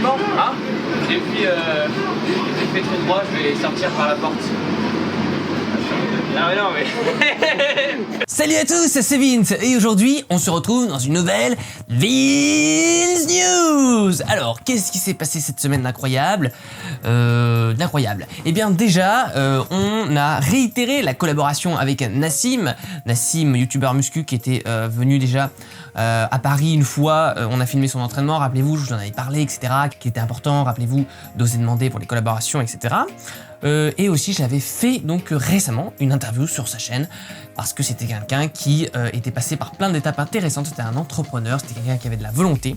gentiment, hein. Et puis, j'ai fait tout droit, je vais sortir par la porte. Non mais... Salut à tous, c'est Vince et aujourd'hui on se retrouve dans une nouvelle Vince News. Alors qu'est-ce qui s'est passé cette semaine d'incroyable Eh bien déjà on a réitéré la collaboration avec Nassim, youtubeur muscu qui était venu déjà à Paris une fois. On a filmé son entraînement, rappelez-vous, je vous en avais parlé, etc. Qui était important, rappelez-vous d'oser demander pour les collaborations, etc. Et aussi j'avais fait donc récemment une interview sur sa chaîne parce que c'était quelqu'un qui était passé par plein d'étapes intéressantes, c'était un entrepreneur, c'était quelqu'un qui avait de la volonté.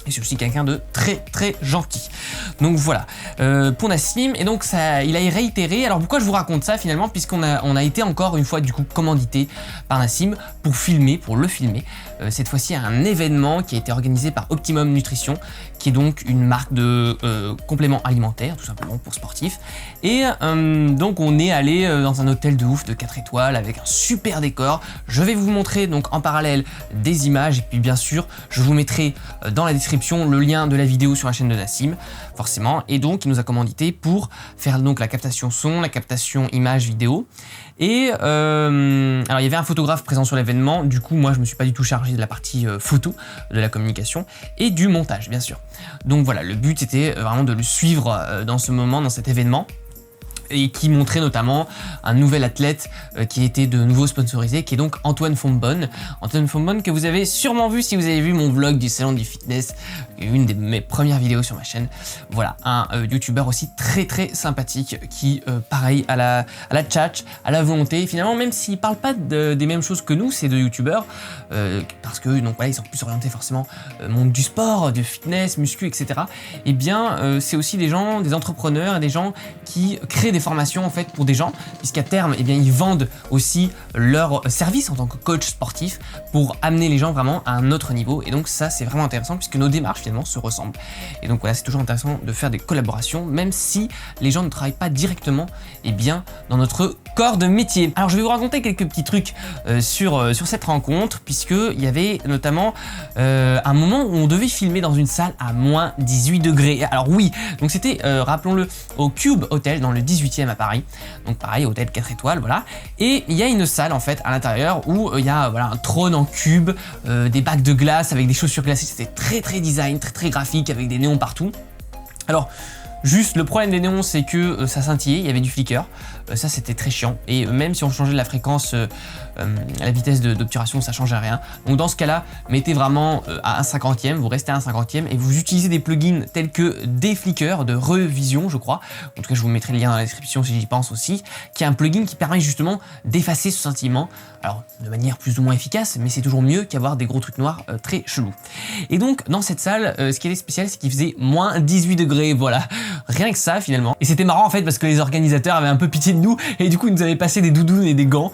Et c'est aussi quelqu'un de très gentil. Donc voilà, pour Nassim, et donc ça, il a réitéré. Alors pourquoi je vous raconte ça finalement, puisqu'on a été encore une fois du coup commandité par Nassim pour le filmer. Cette fois-ci à un événement qui a été organisé par Optimum Nutrition, qui est donc une marque de compléments alimentaires, tout simplement pour sportifs. Et donc on est allé dans un hôtel de ouf de 4 étoiles avec un super décor. Je vais vous montrer donc en parallèle des images, et puis bien sûr je vous mettrai dans la description le lien de la vidéo sur la chaîne de Nassim, forcément. Et donc il nous a commandité pour faire donc la captation son, la captation image vidéo. Et alors il y avait un photographe présent sur l'événement, du coup moi je me suis pas du tout chargé de la partie photo, de la communication et du montage bien sûr. Donc voilà, le but c'était vraiment de le suivre dans ce moment, dans cet événement, et qui montrait notamment un nouvel athlète qui était de nouveau sponsorisé, qui est donc Antoine Fombonne. Antoine Fombonne que vous avez sûrement vu si vous avez vu mon vlog du salon du fitness, une de mes premières vidéos sur ma chaîne. Voilà, un youtubeur aussi très sympathique qui, pareil, à la tchatch, à la volonté. Finalement, même s'il parle pas des mêmes choses que nous, ces deux youtubeurs, parce que donc voilà, ils sont plus orientés forcément monde du sport, du fitness, muscu, etc. Et bien, c'est aussi des gens, des entrepreneurs et des gens qui créent des formations en fait pour des gens, puisqu'à terme eh bien, ils vendent aussi leur service en tant que coach sportif pour amener les gens vraiment à un autre niveau. Et donc ça c'est vraiment intéressant puisque nos démarches finalement se ressemblent. Et donc voilà, c'est toujours intéressant de faire des collaborations même si les gens ne travaillent pas directement eh bien, dans notre corps de métier. Alors je vais vous raconter quelques petits trucs sur cette rencontre, puisqu'il y avait notamment un moment où on devait filmer dans une salle à moins 18 degrés. Alors oui, donc c'était, rappelons-le, au Cube Hotel dans le 18e à Paris, donc pareil, hôtel 4 étoiles, voilà. Et il y a une salle en fait à l'intérieur où il y a voilà, un trône en cube, des bacs de glace avec des chaussures glacées, c'était très design, très graphique avec des néons partout. Alors juste le problème des néons c'est que ça scintillait, il y avait du flicker, ça c'était très chiant, et même si on changeait la fréquence, la vitesse d'obturation, ça changeait rien. Donc dans ce cas là, mettez vraiment à 1/50e, vous restez à 1/50e et vous utilisez des plugins tels que des flickers de Revision je crois, en tout cas je vous mettrai le lien dans la description si j'y pense aussi, qui est un plugin qui permet justement d'effacer ce scintillement, alors de manière plus ou moins efficace, mais c'est toujours mieux qu'avoir des gros trucs noirs très chelous. Et donc dans cette salle, ce qui était spécial c'est qu'il faisait moins 18 degrés, voilà. Rien que ça finalement. Et c'était marrant en fait parce que les organisateurs avaient un peu pitié de nous et du coup ils nous avaient passé des doudounes et des gants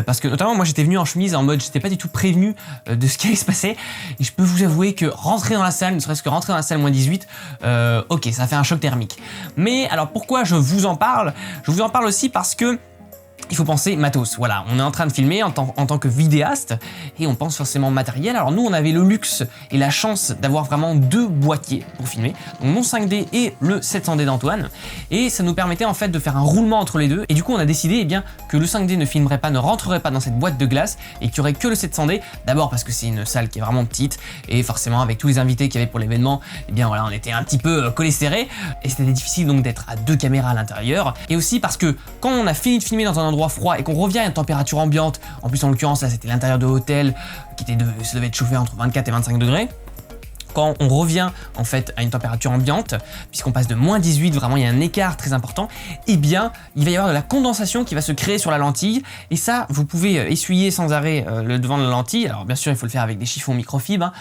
parce que notamment moi j'étais venu en chemise en mode j'étais pas du tout prévenu de ce qui allait se passer, et je peux vous avouer que rentrer dans la salle, ne serait-ce que rentrer dans la salle moins 18, ok, ça fait un choc thermique. Mais alors pourquoi je vous en parle? Je vous en parle aussi parce que il faut penser matos, voilà, on est en train de filmer en tant que vidéaste et on pense forcément matériel. Alors nous on avait le luxe et la chance d'avoir vraiment deux boîtiers pour filmer, donc mon 5D et le 700D d'Antoine, et ça nous permettait en fait de faire un roulement entre les deux, et du coup on a décidé eh bien, que le 5D ne filmerait pas, ne rentrerait pas dans cette boîte de glace et qu'il n'y aurait que le 700D, d'abord parce que c'est une salle qui est vraiment petite et forcément avec tous les invités qu'il y avait pour l'événement, eh bien voilà, on était un petit peu collés serrés et c'était difficile donc d'être à deux caméras à l'intérieur, et aussi parce que quand on a fini de filmer dans un endroit froid et qu'on revient à une température ambiante, en plus en l'occurrence là c'était l'intérieur de l'hôtel qui ça devait être chauffé entre 24 et 25 degrés. Quand on revient en fait à une température ambiante, puisqu'on passe de moins 18, vraiment il y a un écart très important, eh bien il va y avoir de la condensation qui va se créer sur la lentille, et ça vous pouvez essuyer sans arrêt le devant de la lentille. Alors bien sûr il faut le faire avec des chiffons microfibres,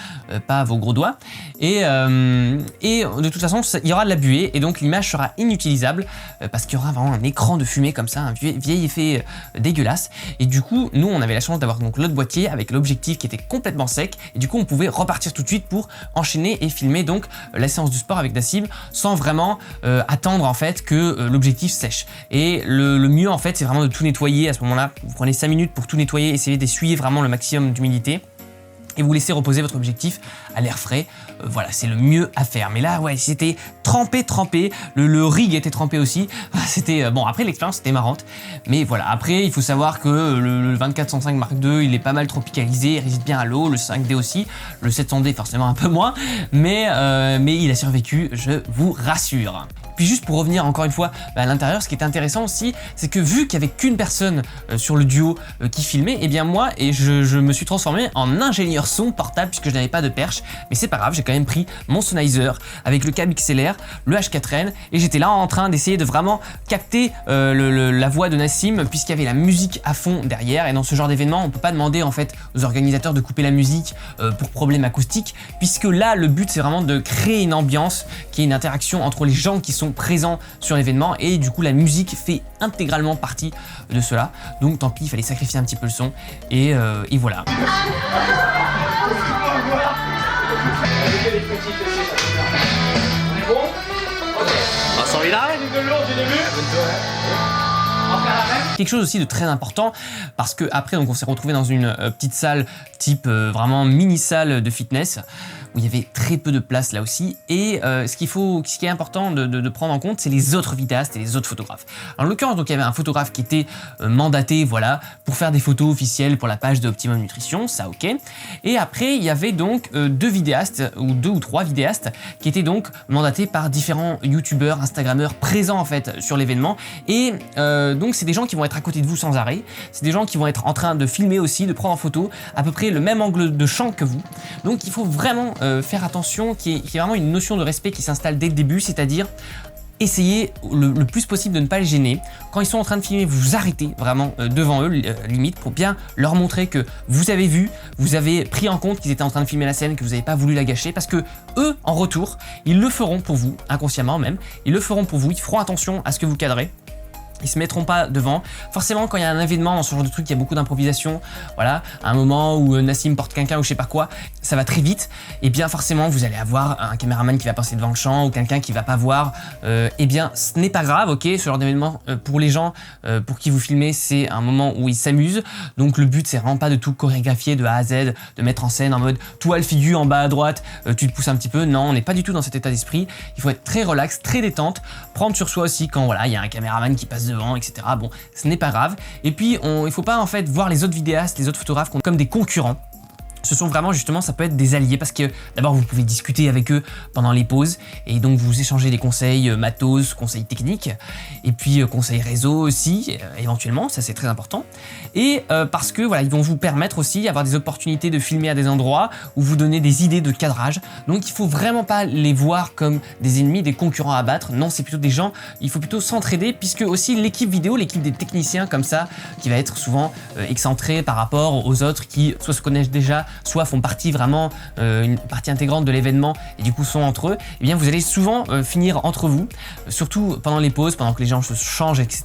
pas vos gros doigts, et de toute façon il y aura de la buée et donc l'image sera inutilisable parce qu'il y aura vraiment un écran de fumée comme ça, un vieil effet dégueulasse. Et du coup nous on avait la chance d'avoir donc l'autre boîtier avec l'objectif qui était complètement sec, et du coup on pouvait repartir tout de suite pour enchaîner et filmer donc la séance du sport avec Nassim sans vraiment attendre en fait que l'objectif sèche. Et le mieux en fait c'est vraiment de tout nettoyer à ce moment-là. Vous prenez 5 minutes pour tout nettoyer, essayer d'essuyer vraiment le maximum d'humidité. et vous laissez reposer votre objectif à l'air frais. Voilà, c'est le mieux à faire. Mais là, ouais, c'était trempé. Le rig était trempé aussi. C'était bon. Après, l'expérience était marrante. Mais voilà, après, il faut savoir que le 2405 Mark II, il est pas mal tropicalisé, il résiste bien à l'eau. Le 5D aussi. Le 700D, forcément un peu moins. Mais il a survécu, je vous rassure. Puis juste pour revenir encore une fois à l'intérieur, ce qui est intéressant aussi, c'est que vu qu'il n'y avait qu'une personne sur le duo qui filmait, et bien moi, je me suis transformé en ingénieur son portable puisque je n'avais pas de perche. Mais c'est pas grave, j'ai quand même pris mon Sennheiser avec le câble XLR, le H4n, et j'étais là en train d'essayer de vraiment capter la voix de Nassim puisqu'il y avait la musique à fond derrière. Et dans ce genre d'événement, on peut pas demander en fait aux organisateurs de couper la musique pour problème acoustique, puisque là, le but c'est vraiment de créer une ambiance qui est une interaction entre les gens qui sont présents sur l'événement, et du coup la musique fait intégralement partie de cela. Donc tant pis, il fallait sacrifier un petit peu le son et voilà. Quelque chose aussi de très important, parce que après donc on s'est retrouvé dans une petite salle type vraiment mini salle de fitness où il y avait très peu de place là aussi, et ce qui est important de prendre en compte, c'est les autres vidéastes et les autres photographes. En l'occurrence, donc il y avait un photographe qui était mandaté, voilà, pour faire des photos officielles pour la page de Optimum Nutrition, ça ok. Et après il y avait donc deux ou trois vidéastes qui étaient donc mandatés par différents youtubeurs, instagrammeurs présents en fait sur l'événement, et donc c'est des gens qui vont être à côté de vous sans arrêt, c'est des gens qui vont être en train de filmer aussi, de prendre en photo à peu près le même angle de champ que vous. Donc il faut vraiment faire attention, qu'il y ait vraiment une notion de respect qui s'installe dès le début, c'est-à-dire essayez le plus possible de ne pas les gêner. Quand ils sont en train de filmer, vous vous arrêtez vraiment devant eux, limite, pour bien leur montrer que vous avez vu, vous avez pris en compte qu'ils étaient en train de filmer la scène, que vous n'avez pas voulu la gâcher, parce que eux, en retour, ils le feront pour vous, inconsciemment même, ils le feront pour vous, ils feront attention à ce que vous cadrez. Ils se mettront pas devant. Forcément, quand il y a un événement dans ce genre de truc, il y a beaucoup d'improvisation. Voilà, à un moment où Nassim porte quelqu'un ou je sais pas quoi, ça va très vite. Et bien forcément, vous allez avoir un caméraman qui va passer devant le champ ou quelqu'un qui va pas voir. Et bien, ce n'est pas grave, ok. Ce genre d'événement pour les gens pour qui vous filmez, c'est un moment où ils s'amusent. Donc le but, c'est vraiment pas de tout chorégraphier de A à Z, de mettre en scène en mode toi le figure en bas à droite, tu te pousses un petit peu. Non, on n'est pas du tout dans cet état d'esprit. Il faut être très relax, très détente, prendre sur soi aussi quand voilà, il y a un caméraman qui passe devant, etc. Bon, ce n'est pas grave. Et puis, il faut pas en fait voir les autres vidéastes, les autres photographes comme des concurrents. Ce sont vraiment justement, ça peut être des alliés parce que d'abord vous pouvez discuter avec eux pendant les pauses et donc vous échangez des conseils matos, conseils techniques et puis conseils réseau aussi éventuellement, ça c'est très important. Et parce que voilà, ils vont vous permettre aussi d'avoir des opportunités de filmer à des endroits ou vous donner des idées de cadrage. Donc il faut vraiment pas les voir comme des ennemis, des concurrents à battre. Non, c'est plutôt des gens, il faut plutôt s'entraider puisque aussi l'équipe vidéo, l'équipe des techniciens comme ça, qui va être souvent excentrée par rapport aux autres qui soit se connaissent déjà, soit font partie vraiment, une partie intégrante de l'événement et du coup sont entre eux, et bien vous allez souvent finir entre vous, surtout pendant les pauses, pendant que les gens se changent, etc.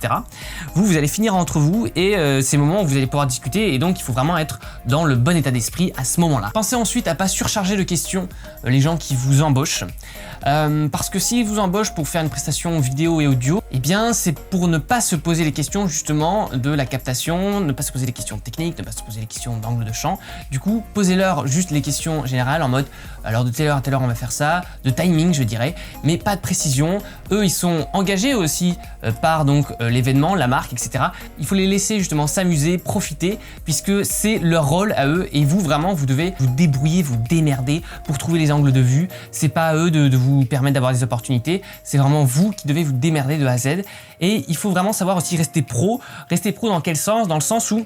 Vous allez finir entre vous et ces moments où vous allez pouvoir discuter, et donc il faut vraiment être dans le bon état d'esprit à ce moment-là. Pensez ensuite à pas surcharger de questions les gens qui vous embauchent, parce que s'ils vous embauchent pour faire une prestation vidéo et audio, et bien c'est pour ne pas se poser les questions justement de la captation, ne pas se poser les questions techniques, ne pas se poser les questions d'angle de champ. Du coup, posez-leur juste les questions générales en mode alors de telle heure à telle heure on va faire ça, de timing je dirais, mais pas de précision. Eux ils sont engagés aussi par donc l'événement, la marque, etc. Il faut les laisser justement s'amuser, profiter, puisque c'est leur rôle à eux, et vous vraiment vous devez vous débrouiller, vous démerder pour trouver les angles de vue. C'est pas à eux de vous permettre d'avoir des opportunités, c'est vraiment vous qui devez vous démerder de A à Z. Et il faut vraiment savoir aussi rester pro dans quel sens? Dans le sens où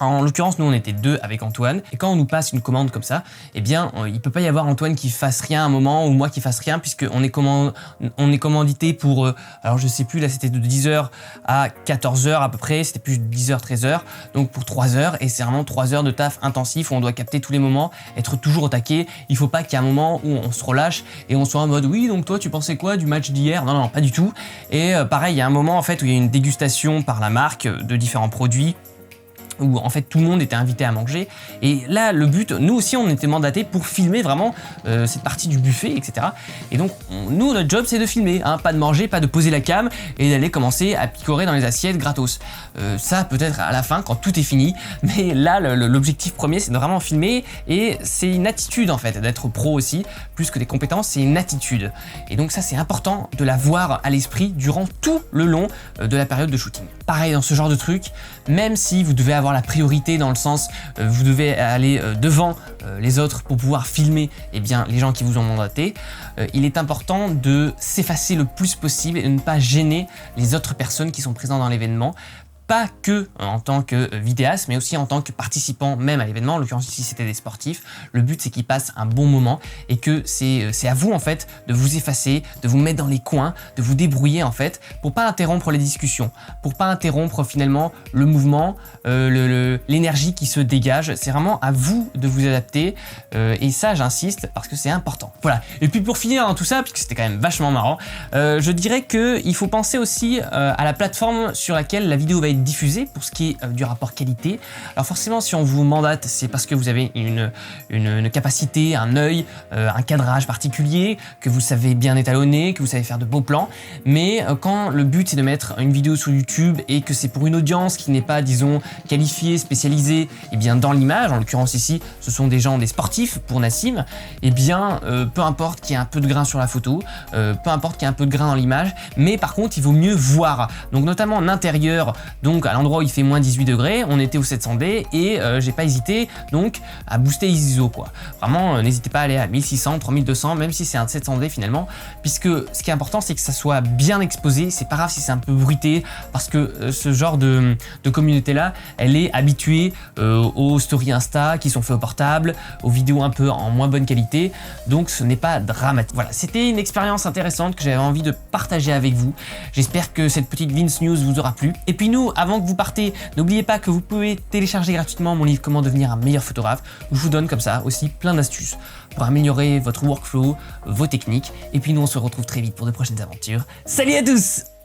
en l'occurrence, nous on était deux avec Antoine, et quand on nous passe une commande comme ça, eh bien il peut pas y avoir Antoine qui fasse rien à un moment ou moi qui fasse rien, puisque on est commandité pour, alors je sais plus, là c'était de 10h à 14h à peu près, c'était plus 10h, 13h, donc pour 3 heures, et c'est vraiment 3 heures de taf intensif où on doit capter tous les moments, être toujours au taquet. Il faut pas qu'il y ait un moment où on se relâche et on soit en mode oui donc toi tu pensais quoi du match d'hier? Non, non, pas du tout. Et pareil, il y a un moment en fait où il y a une dégustation par la marque de différents produits, où en fait tout le monde était invité à manger. Et là, le but, nous aussi, on était mandatés pour filmer vraiment cette partie du buffet, etc. Et donc, nous, notre job, c'est de filmer, hein, pas de manger, pas de poser la cam et d'aller commencer à picorer dans les assiettes gratos. Ça, peut-être à la fin, quand tout est fini. Mais là, l'objectif premier, c'est de vraiment filmer. Et c'est une attitude, en fait, d'être pro aussi, plus que des compétences, c'est une attitude. Et donc ça, c'est important de l'avoir à l'esprit durant tout le long de la période de shooting. Pareil, dans ce genre de truc, même si vous devez avoir la priorité dans le sens vous devez aller devant les autres pour pouvoir filmer bien, les gens qui vous ont mandaté, il est important de s'effacer le plus possible et de ne pas gêner les autres personnes qui sont présentes dans l'événement. Pas que en tant que vidéaste, mais aussi en tant que participant même à l'événement. En l'occurrence ici c'était des sportifs. Le but c'est qu'ils passent un bon moment et que c'est à vous en fait de vous effacer, de vous mettre dans les coins, de vous débrouiller en fait pour pas interrompre les discussions, pour pas interrompre finalement le mouvement, l'énergie qui se dégage. C'est vraiment à vous de vous adapter et ça j'insiste parce que c'est important. Voilà. Et puis pour finir dans tout ça, puisque c'était quand même vachement marrant, je dirais qu'il faut penser aussi à la plateforme sur laquelle la vidéo va être diffusée pour ce qui est du rapport qualité. Alors forcément si on vous mandate c'est parce que vous avez une capacité, un œil, un cadrage particulier, que vous savez bien étalonner, que vous savez faire de beaux plans, mais quand le but c'est de mettre une vidéo sur YouTube et que c'est pour une audience qui n'est pas disons qualifiée, spécialisée bien dans l'image, en l'occurrence ici ce sont des gens, des sportifs pour Nassim, bien peu importe qu'il y ait un peu de grain sur la photo, peu importe qu'il y ait un peu de grain dans l'image, mais par contre il vaut mieux voir, donc notamment en intérieur, donc à l'endroit où il fait moins 18 degrés, on était au 700D et j'ai pas hésité donc à booster les ISO quoi. Vraiment n'hésitez pas à aller à 1600, 3200, même si c'est un 700D finalement, puisque ce qui est important c'est que ça soit bien exposé, c'est pas grave si c'est un peu bruité, parce que ce genre de communauté là, elle est habituée aux stories Insta qui sont faits au portable, aux vidéos un peu en moins bonne qualité, donc ce n'est pas dramatique. Voilà, c'était une expérience intéressante que j'avais envie de partager avec vous. J'espère que cette petite Vince News vous aura plu. Et puis nous, avant que vous partez, n'oubliez pas que vous pouvez télécharger gratuitement mon livre Comment devenir un meilleur photographe, où je vous donne comme ça aussi plein d'astuces pour améliorer votre workflow, vos techniques. Et puis nous, on se retrouve très vite pour de prochaines aventures. Salut à tous!